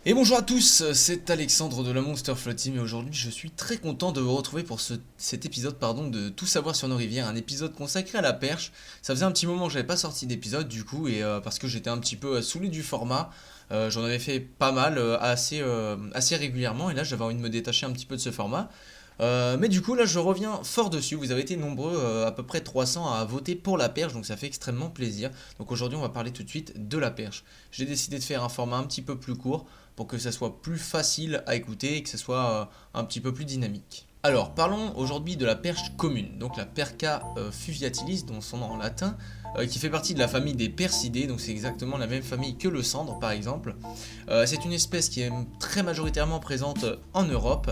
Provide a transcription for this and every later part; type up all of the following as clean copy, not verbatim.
Et bonjour à tous, c'est Alexandre de la Monster Float Team et aujourd'hui je suis très content de vous retrouver pour cet épisode de Tout savoir sur nos rivières, un épisode consacré à la perche. Ça faisait un petit moment que j'avais pas sorti d'épisode du coup et parce que j'étais un petit peu saoulé du format. J'en avais fait pas mal, assez régulièrement et là j'avais envie de me détacher un petit peu de ce format. Mais du coup là je reviens fort dessus, vous avez été nombreux, à peu près 300 à voter pour la perche, donc ça fait extrêmement plaisir. Donc aujourd'hui on va parler tout de suite de la perche. J'ai décidé de faire un format un petit peu plus court pour que ça soit plus facile à écouter et que ça soit un petit peu plus dynamique. Alors parlons aujourd'hui de la perche commune, donc la Perca fluviatilis, dont son nom en latin, qui fait partie de la famille des Percidés, donc c'est exactement la même famille que le sandre par exemple. C'est une espèce qui est très majoritairement présente en Europe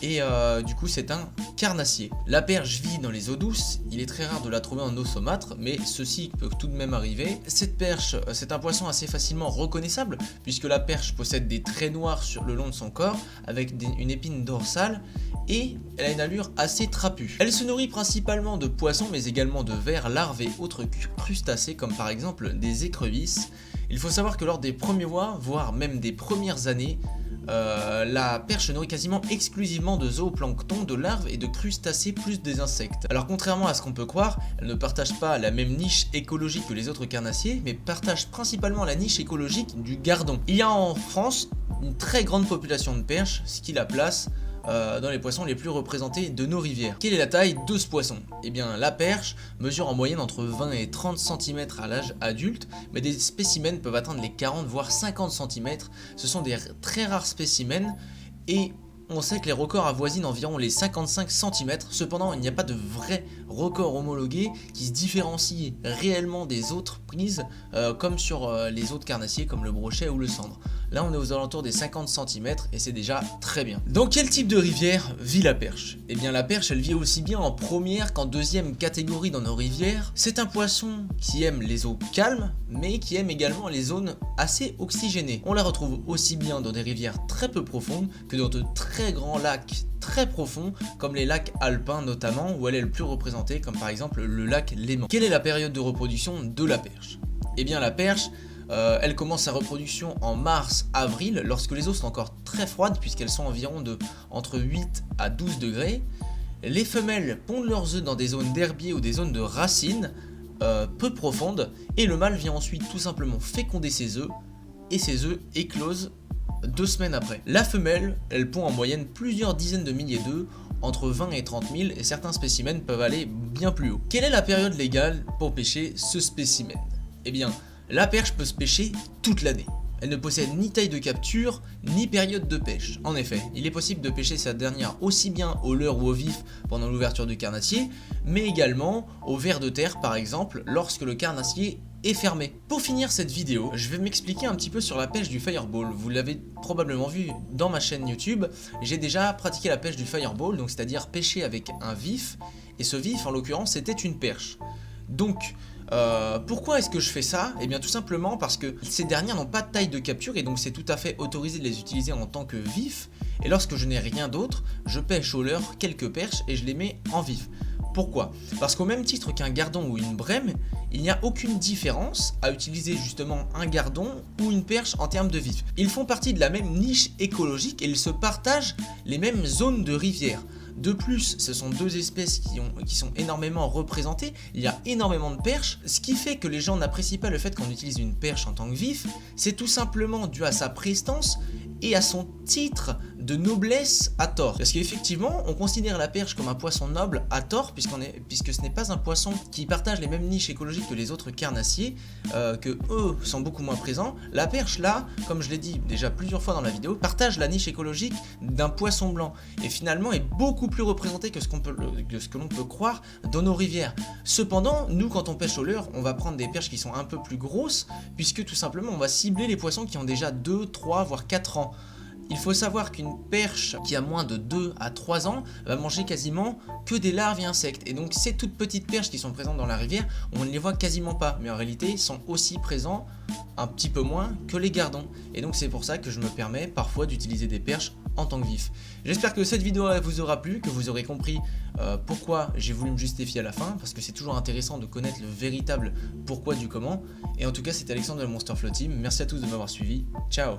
et du coup c'est un carnassier. La perche vit dans les eaux douces, il est très rare de la trouver en eau saumâtre, mais ceci peut tout de même arriver. Cette perche, c'est un poisson assez facilement reconnaissable, puisque la perche possède des traits noirs sur le long de son corps, avec une épine dorsale, et elle a une allure assez trapue. Elle se nourrit principalement de poissons, mais également de vers, larves et autres crustacés, comme par exemple des écrevisses. Il faut savoir que lors des premiers mois, voire même des premières années, la perche se nourrit quasiment exclusivement de zooplancton, de larves et de crustacés plus des insectes. Alors contrairement à ce qu'on peut croire, elle ne partage pas la même niche écologique que les autres carnassiers, mais partage principalement la niche écologique du gardon. Il y a en France une très grande population de perches, ce qui la place dans les poissons les plus représentés de nos rivières. Quelle est la taille de ce poisson? Eh bien la perche mesure en moyenne entre 20 et 30 cm à l'âge adulte, mais des spécimens peuvent atteindre les 40 voire 50 cm. Ce sont des très rares spécimens et on sait que les records avoisinent environ les 55 cm. Cependant, il n'y a pas de vrai record homologué qui se différencie réellement des autres prises comme sur les autres carnassiers comme le brochet ou le sandre. Là on est aux alentours des 50 cm et c'est déjà très bien. Dans quel type de rivière vit la perche? Eh bien la perche elle vit aussi bien en première qu'en deuxième catégorie dans nos rivières. C'est un poisson qui aime les eaux calmes mais qui aime également les zones assez oxygénées. On la retrouve aussi bien dans des rivières très peu profondes que dans de très grands lacs très profonds comme les lacs alpins notamment où elle est le plus représentée comme par exemple le lac Léman. Quelle est la période de reproduction de la perche? Eh bien la perche elle commence sa reproduction en mars-avril lorsque les eaux sont encore très froides puisqu'elles sont environ entre 8 à 12 degrés. Les femelles pondent leurs œufs dans des zones d'herbiers ou des zones de racines peu profondes et le mâle vient ensuite tout simplement féconder ses œufs et ces œufs éclosent 2 semaines après. La femelle, elle pond en moyenne plusieurs dizaines de milliers d'œufs, entre 20 et 30 000 et certains spécimens peuvent aller bien plus haut. Quelle est la période légale pour pêcher ce spécimen? Eh bien, la perche peut se pêcher toute l'année. Elle ne possède ni taille de capture, ni période de pêche. En effet, il est possible de pêcher cette dernière aussi bien au leurre ou au vif pendant l'ouverture du carnassier, mais également au ver de terre par exemple, lorsque le carnassier est fermé. Pour finir cette vidéo, je vais m'expliquer un petit peu sur la pêche du fireball. Vous l'avez probablement vu dans ma chaîne YouTube, j'ai déjà pratiqué la pêche du fireball, donc c'est-à-dire pêcher avec un vif, et ce vif en l'occurrence c'était une perche. Donc, pourquoi est-ce que je fais ça? Eh bien tout simplement parce que ces dernières n'ont pas de taille de capture et donc c'est tout à fait autorisé de les utiliser en tant que vif. Et lorsque je n'ai rien d'autre, je pêche au leurre quelques perches et je les mets en vif. Pourquoi? Parce qu'au même titre qu'un gardon ou une brème, il n'y a aucune différence à utiliser justement un gardon ou une perche en termes de vif. Ils font partie de la même niche écologique et ils se partagent les mêmes zones de rivière. De plus, ce sont deux espèces qui sont énormément représentées, il y a énormément de perches, ce qui fait que les gens n'apprécient pas le fait qu'on utilise une perche en tant que vif, c'est tout simplement dû à sa prestance et à son titre de noblesse à tort. Parce qu'effectivement, on considère la perche comme un poisson noble à tort, puisque ce n'est pas un poisson qui partage les mêmes niches écologiques que les autres carnassiers, que eux sont beaucoup moins présents. La perche là, comme je l'ai dit déjà plusieurs fois dans la vidéo, partage la niche écologique d'un poisson blanc, et finalement est beaucoup plus représenté que ce que l'on peut croire dans nos rivières. Cependant, nous quand on pêche au leurre, on va prendre des perches qui sont un peu plus grosses, puisque tout simplement on va cibler les poissons qui ont déjà 2, 3, voire 4 ans. Il faut savoir qu'une perche qui a moins de 2 à 3 ans va manger quasiment que des larves et insectes. Et donc ces toutes petites perches qui sont présentes dans la rivière, on ne les voit quasiment pas. Mais en réalité, ils sont aussi présents un petit peu moins que les gardons. Et donc c'est pour ça que je me permets parfois d'utiliser des perches en tant que vif. J'espère que cette vidéo vous aura plu, que vous aurez compris pourquoi j'ai voulu me justifier à la fin, parce que c'est toujours intéressant de connaître le véritable pourquoi du comment. Et en tout cas, c'était Alexandre de la Monster Float Team. Merci à tous de m'avoir suivi. Ciao!